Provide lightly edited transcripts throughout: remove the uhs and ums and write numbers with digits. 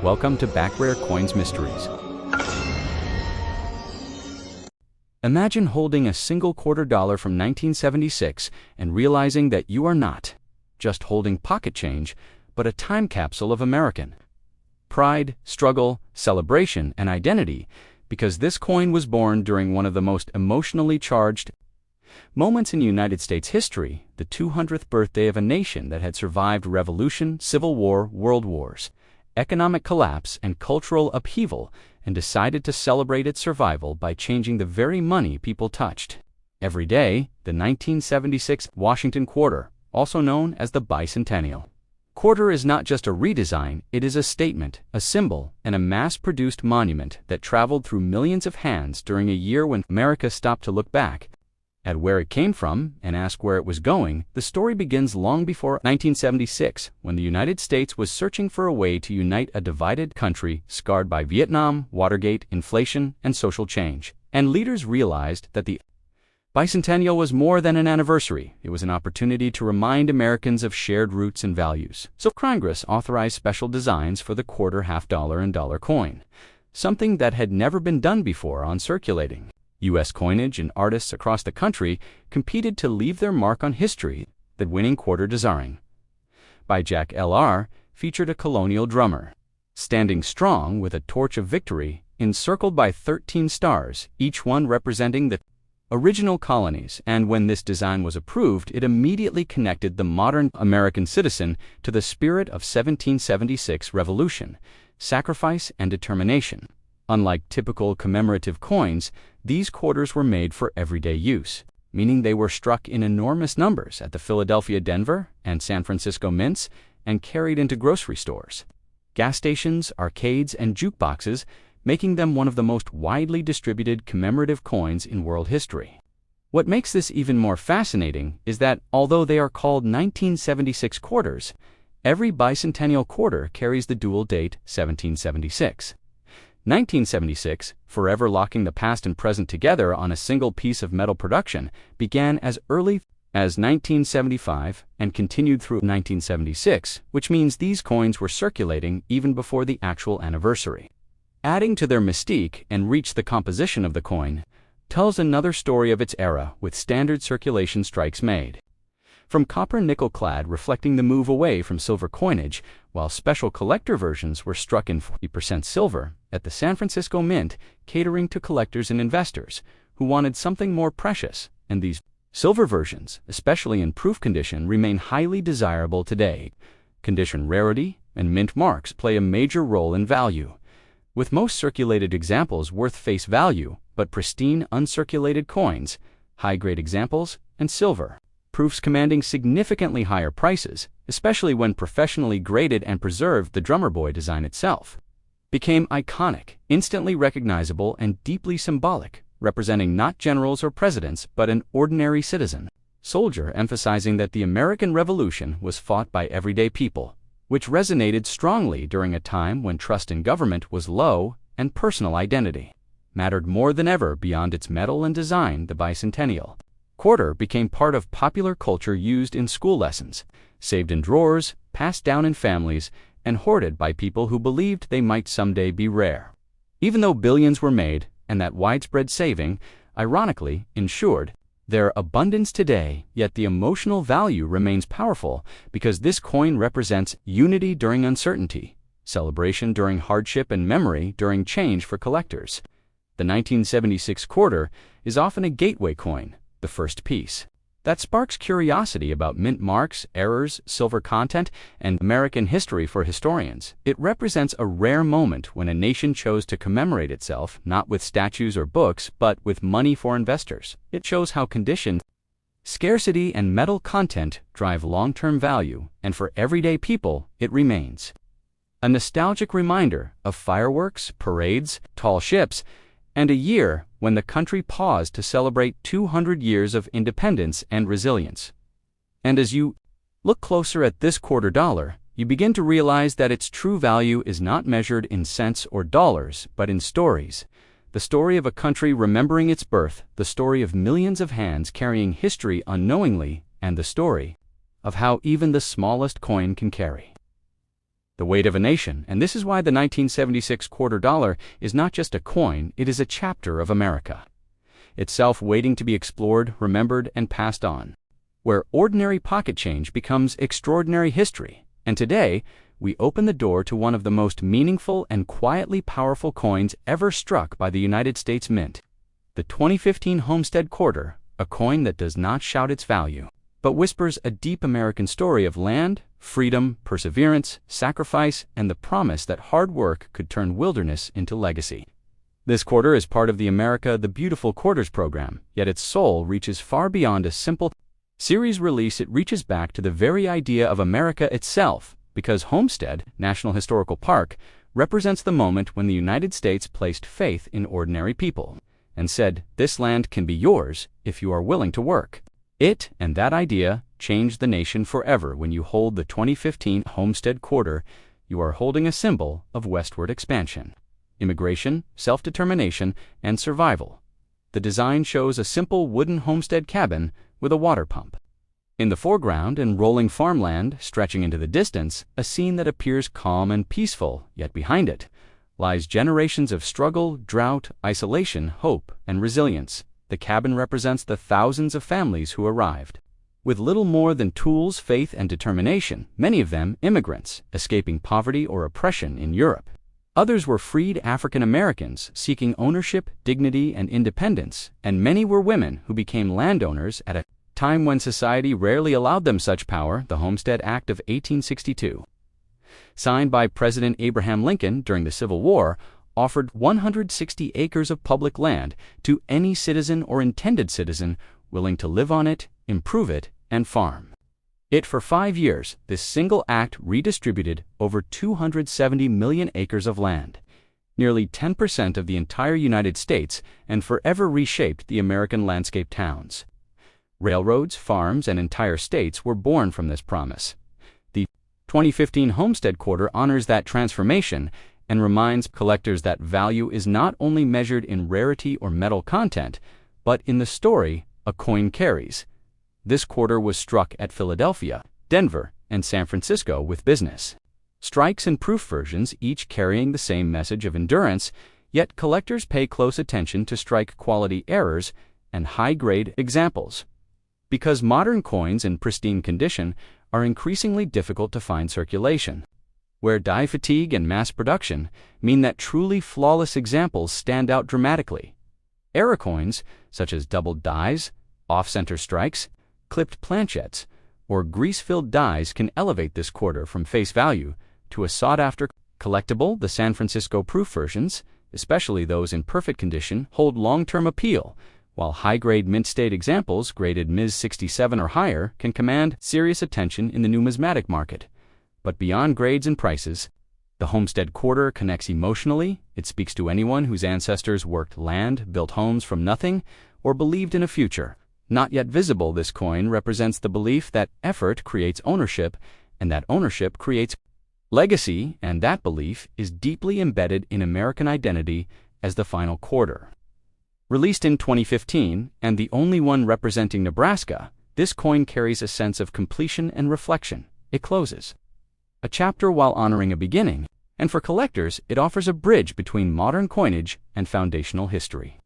Welcome to Backrare Coins Mysteries. Imagine holding a single $quarter from 1976 and realizing that you are not just holding pocket change, but a time capsule of American pride, struggle, celebration, and identity, because this coin was born during one of the most emotionally charged moments in United States history, the 200th birthday of a nation that had survived revolution, civil war, world wars, economic collapse, and cultural upheaval, and decided to celebrate its survival by changing the very money people touched every day, the 1976 Washington Quarter, also known as the Bicentennial Quarter, is not just a redesign, it is a statement, a symbol, and a mass-produced monument that traveled through millions of hands during a year when America stopped to look back at where it came from and ask where it was going. The story begins long before 1976, when the United States was searching for a way to unite a divided country scarred by Vietnam, Watergate, inflation, and social change. And leaders realized that the Bicentennial was more than an anniversary. It was an opportunity to remind Americans of shared roots and values. So Congress authorized special designs for the quarter, half dollar, and dollar coin, something that had never been done before on circulating U.S. coinage, and artists across the country competed to leave their mark on history. The winning quarter design, by Jack L.R., featured a colonial drummer standing strong with a torch of victory encircled by 13 stars, each one representing the original colonies. And when this design was approved, it immediately connected the modern American citizen to the spirit of 1776 revolution, sacrifice, and determination. Unlike typical commemorative coins, these quarters were made for everyday use, meaning they were struck in enormous numbers at the Philadelphia, Denver, and San Francisco mints and carried into grocery stores, gas stations, arcades, and jukeboxes, making them one of the most widely distributed commemorative coins in world history. What makes this even more fascinating is that, although they are called 1976 quarters, every bicentennial quarter carries the dual date 1776. 1976, forever locking the past and present together on a single piece of metal production, began as early as 1975 and continued through 1976, which means these coins were circulating even before the actual anniversary. Adding to their mystique and reach, the composition of the coin tells another story of its era, with standard circulation strikes made from copper nickel clad, reflecting the move away from silver coinage, while special collector versions were struck in 40% silver at the San Francisco Mint, catering to collectors and investors who wanted something more precious. And these silver versions, especially in proof condition, remain highly desirable today. Condition, rarity, and mint marks play a major role in value, with most circulated examples worth face value, but pristine uncirculated coins, high-grade examples, and silver proofs commanding significantly higher prices, especially when professionally graded and preserved. The drummer boy design itself became iconic, instantly recognizable, and deeply symbolic, representing not generals or presidents, but an ordinary citizen soldier, emphasizing that the American Revolution was fought by everyday people, which resonated strongly during a time when trust in government was low and personal identity mattered more than ever. Beyond its metal and design, the bicentennial quarter became part of popular culture, used in school lessons, saved in drawers, passed down in families, and hoarded by people who believed they might someday be rare. Even though billions were made, and that widespread saving, ironically, ensured their abundance today, yet the emotional value remains powerful, because this coin represents unity during uncertainty, celebration during hardship, and memory during change for collectors. The 1976 quarter is often a gateway coin, the first piece that sparks curiosity about mint marks, errors, silver content, and American history for historians. It represents a rare moment when a nation chose to commemorate itself, not with statues or books, but with money for investors. It shows how conditioned scarcity and metal content drive long-term value, and for everyday people, it remains a nostalgic reminder of fireworks, parades, tall ships, and a year when the country paused to celebrate 200 years of independence and resilience. And as you look closer at this quarter dollar, you begin to realize that its true value is not measured in cents or dollars, but in stories. The story of a country remembering its birth, the story of millions of hands carrying history unknowingly, and the story of how even the smallest coin can carry the weight of a nation, and this is why the 1976 quarter dollar is not just a coin, it is a chapter of America itself waiting to be explored, remembered, and passed on, where ordinary pocket change becomes extraordinary history. And today, we open the door to one of the most meaningful and quietly powerful coins ever struck by the United States Mint, the 2015 Homestead Quarter, a coin that does not shout its value, but whispers a deep American story of land, freedom, perseverance, sacrifice, and the promise that hard work could turn wilderness into legacy. This quarter is part of the America the Beautiful Quarters program, yet its soul reaches far beyond a simple series release. It reaches back to the very idea of America itself, because Homestead National Historical Park represents the moment when the United States placed faith in ordinary people and said, "This land can be yours if you are willing to work." It and that idea changed the nation forever. When you hold the 2015 Homestead Quarter, you are holding a symbol of westward expansion, immigration, self-determination, and survival. The design shows a simple wooden homestead cabin with a water pump. In the foreground and rolling farmland stretching into the distance, a scene that appears calm and peaceful, yet behind it lies generations of struggle, drought, isolation, hope, and resilience. The cabin represents the thousands of families who arrived with little more than tools, faith, and determination, many of them immigrants escaping poverty or oppression in Europe. Others were freed African Americans seeking ownership, dignity, and independence, and many were women who became landowners at a time when society rarely allowed them such power. The Homestead Act of 1862, signed by President Abraham Lincoln during the Civil War, offered 160 acres of public land to any citizen or intended citizen willing to live on it, improve it, and farm it. For 5 years, this single act redistributed over 270 million acres of land, nearly 10% of the entire United States, and forever reshaped the American landscape. Towns, railroads, farms, and entire states were born from this promise. The 2015 Homestead Quarter honors that transformation and reminds collectors that value is not only measured in rarity or metal content, but in the story a coin carries. This quarter was struck at Philadelphia, Denver, and San Francisco with business strikes and proof versions, each carrying the same message of endurance, yet collectors pay close attention to strike quality errors and high-grade examples, because modern coins in pristine condition are increasingly difficult to find circulation, where die fatigue and mass production mean that truly flawless examples stand out dramatically. Error coins, such as doubled dies, off-center strikes, clipped planchettes, or grease-filled dies, can elevate this quarter from face value to a sought-after collectible. The San Francisco proof versions, especially those in perfect condition, hold long-term appeal, while high-grade mint-state examples graded Ms. 67 or higher can command serious attention in the numismatic market. But beyond grades and prices, the Homestead Quarter connects emotionally. It speaks to anyone whose ancestors worked land, built homes from nothing, or believed in a future not yet visible. This coin represents the belief that effort creates ownership, and that ownership creates legacy, and that belief is deeply embedded in American identity. As the final quarter, released in 2015, and the only one representing Nebraska, this coin carries a sense of completion and reflection. It closes a chapter while honoring a beginning, and for collectors, it offers a bridge between modern coinage and foundational history.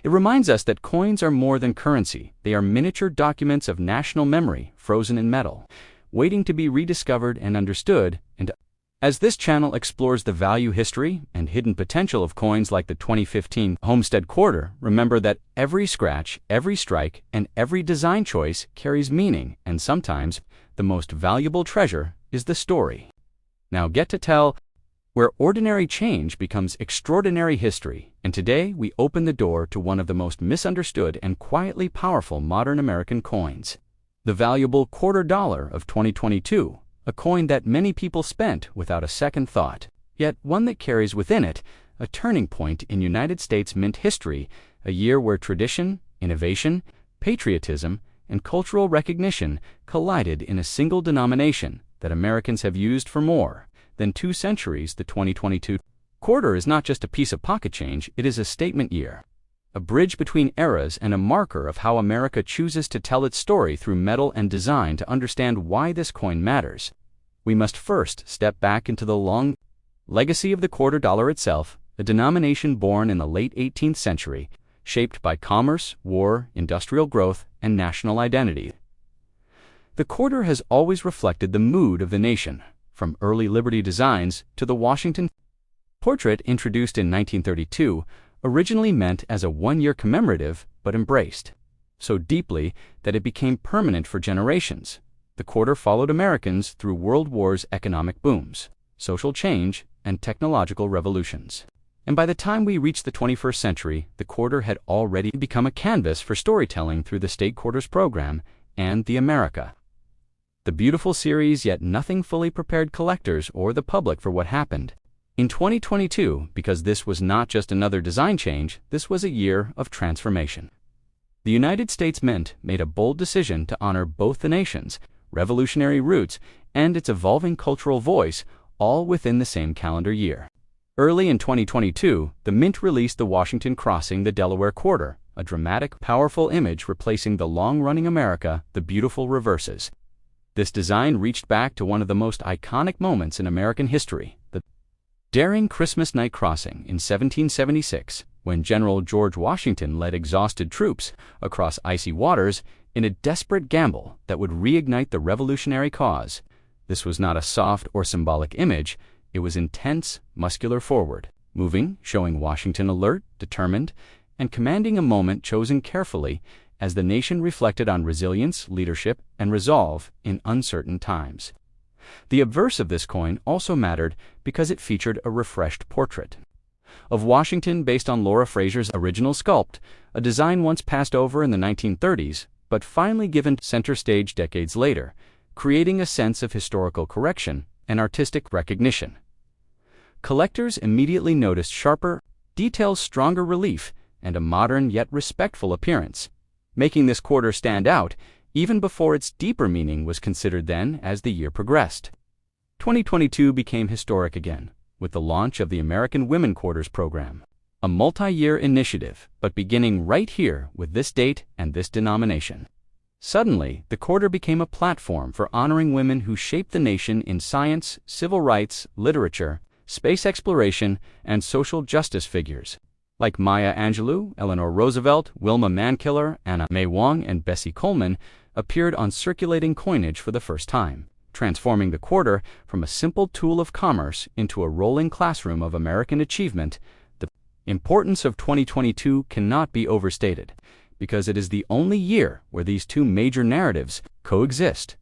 It reminds us that coins are more than currency. They are miniature documents of national memory, frozen in metal, waiting to be rediscovered and understood. And as this channel explores the value, history, and hidden potential of coins like the 2015 Homestead Quarter, remember that every scratch, every strike, and every design choice carries meaning, and sometimes the most valuable treasure is the story. Now get to tell, where ordinary change becomes extraordinary history, and today we open the door to one of the most misunderstood and quietly powerful modern American coins, the valuable quarter dollar of 2022, a coin that many people spent without a second thought, yet one that carries within it a turning point in United States mint history, a year where tradition, innovation, patriotism, and cultural recognition collided in a single denomination that Americans have used for more than 2 centuries. The 2022 quarter is not just a piece of pocket change, it is a statement year, a bridge between eras, and a marker of how America chooses to tell its story through metal and design. To understand why this coin matters, we must first step back into the long legacy of the quarter dollar itself, a denomination born in the late 18th century, shaped by commerce, war, industrial growth, and national identity. The quarter has always reflected the mood of the nation, from early Liberty designs to the Washington portrait introduced in 1932, originally meant as a one-year commemorative but embraced so deeply that it became permanent for generations. The quarter followed Americans through World War's economic booms, social change, and technological revolutions. And by the time we reached the 21st century, the quarter had already become a canvas for storytelling through the State Quarters program and the America. The beautiful series, yet nothing fully prepared collectors or the public for what happened in 2022, because this was not just another design change, this was a year of transformation. The United States Mint made a bold decision to honor both the nation's revolutionary roots and its evolving cultural voice, all within the same calendar year. Early in 2022, the Mint released the Washington Crossing the Delaware Quarter, a dramatic, powerful image replacing the long-running America, the beautiful reverses. This design reached back to one of the most iconic moments in American history, the daring Christmas night crossing in 1776, when General George Washington led exhausted troops across icy waters in a desperate gamble that would reignite the revolutionary cause. This was not a soft or symbolic image, it was intense, muscular forward, moving, showing Washington alert, determined, and commanding a moment chosen carefully as the nation reflected on resilience, leadership, and resolve in uncertain times. The obverse of this coin also mattered because it featured a refreshed portrait of Washington based on Laura Fraser's original sculpt, a design once passed over in the 1930s, but finally given center stage decades later, creating a sense of historical correction and artistic recognition. Collectors immediately noticed sharper details, stronger relief, and a modern yet respectful appearance, making this quarter stand out even before its deeper meaning was considered then as the year progressed. 2022 became historic again, with the launch of the American Women Quarters program, a multi-year initiative, but beginning right here with this date and this denomination. Suddenly, the quarter became a platform for honoring women who shaped the nation in science, civil rights, literature, space exploration, and social justice. Figures like Maya Angelou, Eleanor Roosevelt, Wilma Mankiller, Anna May Wong, and Bessie Coleman appeared on circulating coinage for the first time, transforming the quarter from a simple tool of commerce into a rolling classroom of American achievement. The importance of 2022 cannot be overstated, because it is the only year where these two major narratives coexist.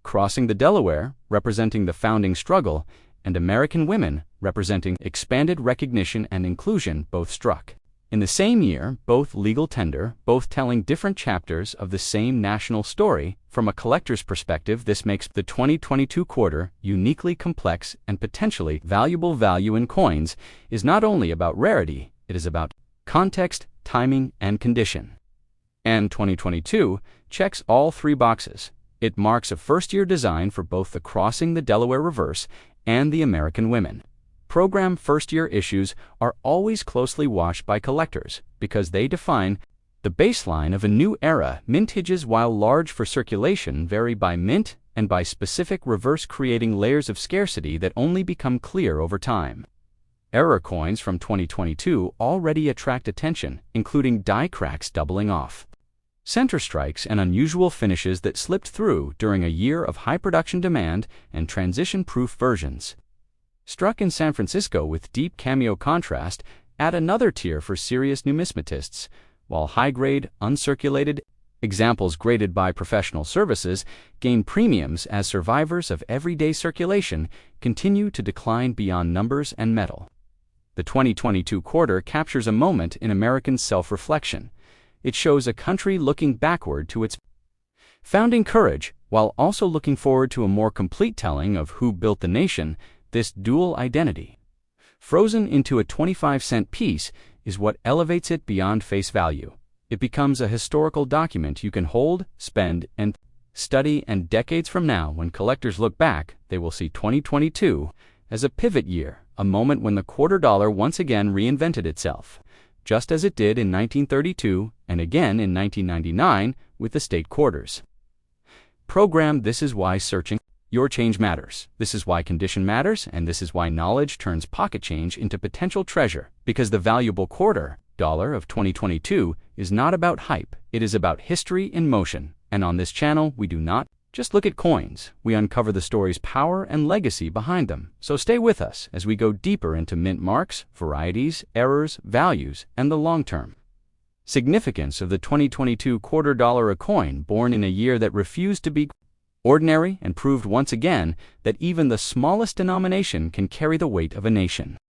Crossing the Delaware, representing the founding struggle, and American Women, representing expanded recognition and inclusion, both struck in the same year, both legal tender, both telling different chapters of the same national story. From a collector's perspective, this makes the 2022 quarter uniquely complex and potentially valuable. Value in coins is not only about rarity, it is about context, timing, and condition. And 2022 checks all three boxes. It marks a first-year design for both the Crossing the Delaware Reverse and the American Women program. First-year issues are always closely watched by collectors because they define the baseline of a new era. Mintages, while large for circulation, vary by mint and by specific reverse, creating layers of scarcity that only become clear over time. Error coins from 2022 already attract attention, including die cracks doubling off, center strikes, and unusual finishes that slipped through during a year of high production demand, and transition-proof versions struck in San Francisco with deep cameo contrast add another tier for serious numismatists, while high-grade, uncirculated examples graded by professional services gain premiums as survivors of everyday circulation continue to decline beyond numbers and metal. The 2022 quarter captures a moment in American self-reflection. It shows a country looking backward to its founding courage, while also looking forward to a more complete telling of who built the nation. This dual identity, frozen into a 25-cent piece, is what elevates it beyond face value. It becomes a historical document you can hold, spend, and study, and decades from now, when collectors look back, they will see 2022 as a pivot year, a moment when the quarter dollar once again reinvented itself, just as it did in 1932 and again in 1999 with the State Quarters program. This is why searching Your change matters. This is why condition matters, and this is why knowledge turns pocket change into potential treasure. Because the valuable quarter dollar of 2022 is not about hype, it is about history in motion. And on this channel, we do not just look at coins, we uncover the story's power and legacy behind them. So stay with us as we go deeper into mint marks, varieties, errors, values, and the long-term significance of the 2022 quarter dollar, a coin born in a year that refused to be ordinary and proved once again that even the smallest denomination can carry the weight of a nation.